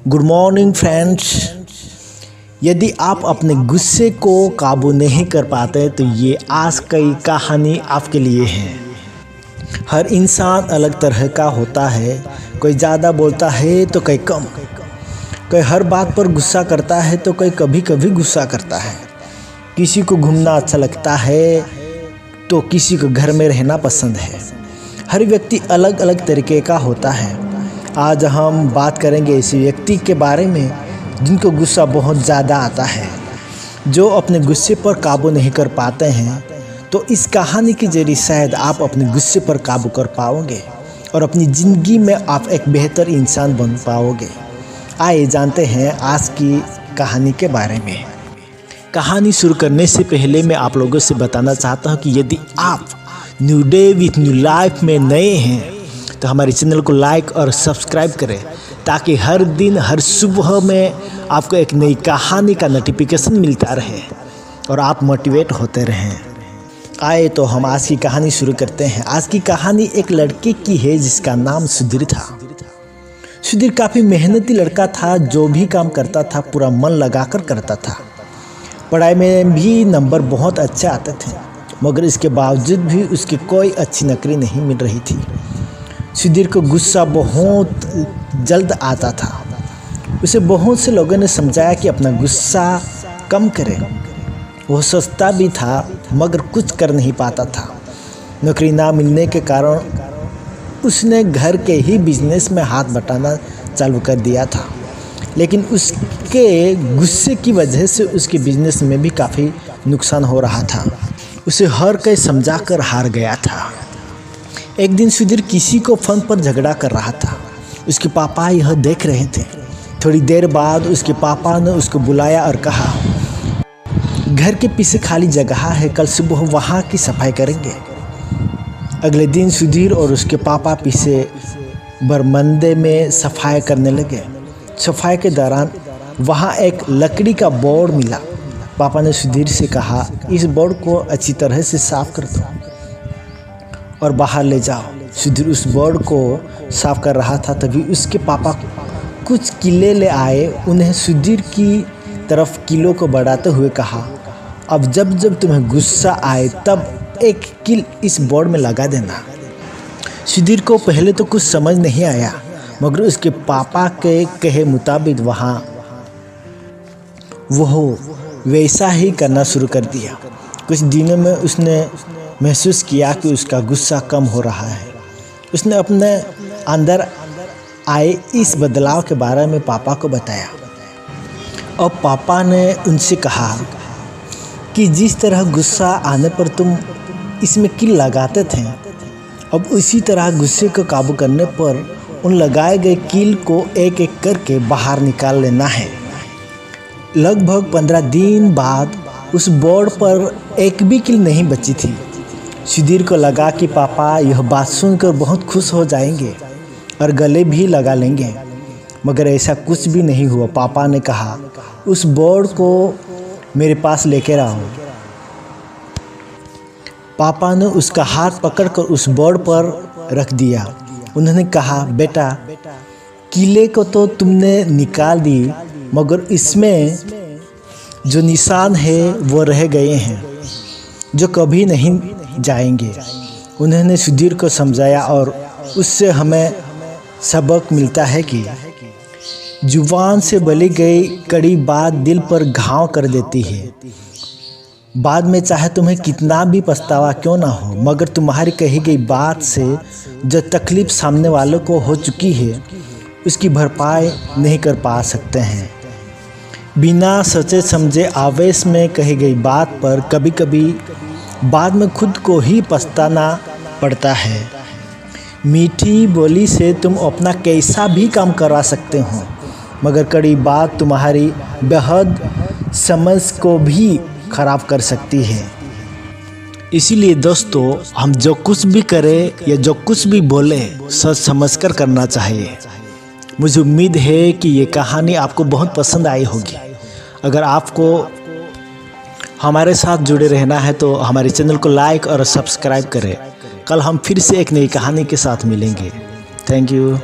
Good morning friends. यदि आप अपने गुस्से को काबू नहीं कर पाते तो ये आज की कहानी आपके लिए है। हर इंसान अलग तरह का होता है। कोई ज़्यादा बोलता है तो कोई कम। कोई हर बात पर गुस्सा करता है तो कोई कभी कभी गुस्सा करता है। किसी को घूमना अच्छा लगता है तो किसी को घर में रहना पसंद है। हर व्यक्ति अलग अलग तरीके का होता है। आज हम बात करेंगे ऐसे व्यक्ति के बारे में जिनको गुस्सा बहुत ज़्यादा आता है, जो अपने गुस्से पर काबू नहीं कर पाते हैं। तो इस कहानी के जरिए शायद आप अपने गुस्से पर काबू कर पाओगे और अपनी ज़िंदगी में आप एक बेहतर इंसान बन पाओगे। आइए जानते हैं आज की कहानी के बारे में। कहानी शुरू करने से पहले मैं आप लोगों से बताना चाहता हूँ कि यदि आप new day with new life में नए हैं तो हमारे चैनल को लाइक और सब्सक्राइब करें, ताकि हर दिन हर सुबह में आपको एक नई कहानी का नोटिफिकेशन मिलता रहे और आप मोटिवेट होते रहें। आए तो हम आज की कहानी शुरू करते हैं। आज की कहानी एक लड़के की है जिसका नाम सुधीर था। सुधीर काफ़ी मेहनती लड़का था। जो भी काम करता था पूरा मन लगाकर करता था। पढ़ाई में भी नंबर बहुत अच्छे आते थे, मगर इसके बावजूद भी उसकी कोई अच्छी नौकरी नहीं मिल रही थी। सुधीर को गुस्सा बहुत जल्द आता था। उसे बहुत से लोगों ने समझाया कि अपना गुस्सा कम करे। वह सोचता भी था मगर कुछ कर नहीं पाता था। नौकरी ना मिलने के कारण उसने घर के ही बिजनेस में हाथ बटाना चालू कर दिया था, लेकिन उसके गुस्से की वजह से उसके बिजनेस में भी काफ़ी नुकसान हो रहा था। उसे हर कोई समझा कर हार गया था। एक दिन सुधीर किसी को फ़ोन पर झगड़ा कर रहा था। उसके पापा यह देख रहे थे। थोड़ी देर बाद उसके पापा ने उसको बुलाया और कहा, घर के पीछे खाली जगह है, कल सुबह वहाँ की सफाई करेंगे। अगले दिन सुधीर और उसके पापा पीछे बरमंदे में सफाई करने लगे। सफाई के दौरान वहाँ एक लकड़ी का बोर्ड मिला। पापा ने सुधीर से कहा, इस बोर्ड को अच्छी तरह से साफ कर दो और बाहर ले जाओ। सुधीर उस बोर्ड को साफ कर रहा था, तभी उसके पापा कुछ किले ले आए। उन्हें सुधीर की तरफ किलो को बढ़ाते हुए कहा, अब जब जब तुम्हें गुस्सा आए तब एक कील इस बोर्ड में लगा देना। सुधीर को पहले तो कुछ समझ नहीं आया, मगर उसके पापा के कहे मुताबिक वो वैसा ही करना शुरू कर दिया। कुछ दिनों में उसने महसूस किया कि उसका गुस्सा कम हो रहा है। उसने अपने अंदर आए इस बदलाव के बारे में पापा को बताया। और पापा ने उनसे कहा कि जिस तरह गुस्सा आने पर तुम इसमें कील लगाते थे, अब उसी तरह गुस्से को काबू करने पर उन लगाए गए कील को एक एक करके बाहर निकाल लेना है। लगभग 15 दिन बाद उस बोर्ड पर एक भी कील नहीं बची थी। सुधीर को लगा कि पापा यह बात सुनकर बहुत खुश हो जाएंगे और गले भी लगा लेंगे, मगर ऐसा कुछ भी नहीं हुआ। पापा ने कहा, उस बोर्ड को मेरे पास लेकर आओ। पापा ने उसका हाथ पकड़कर उस बोर्ड पर रख दिया। उन्होंने कहा, बेटा, कीले को तो तुमने निकाल दी, मगर इसमें जो निशान है वो रह गए हैं, जो कभी नहीं जाएंगे। उन्होंने सुधीर को समझाया और उससे हमें सबक मिलता है कि जुबान से बोली गई कड़ी बात दिल पर घाव कर देती है। बाद में चाहे तुम्हें कितना भी पछतावा क्यों ना हो, मगर तुम्हारी कही गई बात से जो तकलीफ सामने वालों को हो चुकी है उसकी भरपाई नहीं कर पा सकते हैं। बिना सोचे समझे आवेश में कही गई बात पर कभी कभी बाद में खुद को ही पछताना पड़ता है। मीठी बोली से तुम अपना कैसा भी काम करा सकते हो, मगर कड़ी बात तुम्हारी बेहद समझ को भी खराब कर सकती है। इसीलिए दोस्तों, हम जो कुछ भी करें या जो कुछ भी बोले सोच समझकर करना चाहिए। मुझे उम्मीद है कि ये कहानी आपको बहुत पसंद आई होगी। अगर आपको हमारे साथ जुड़े रहना है तो हमारे चैनल को लाइक और सब्सक्राइब करें। कल हम फिर से एक नई कहानी के साथ मिलेंगे। Thank you.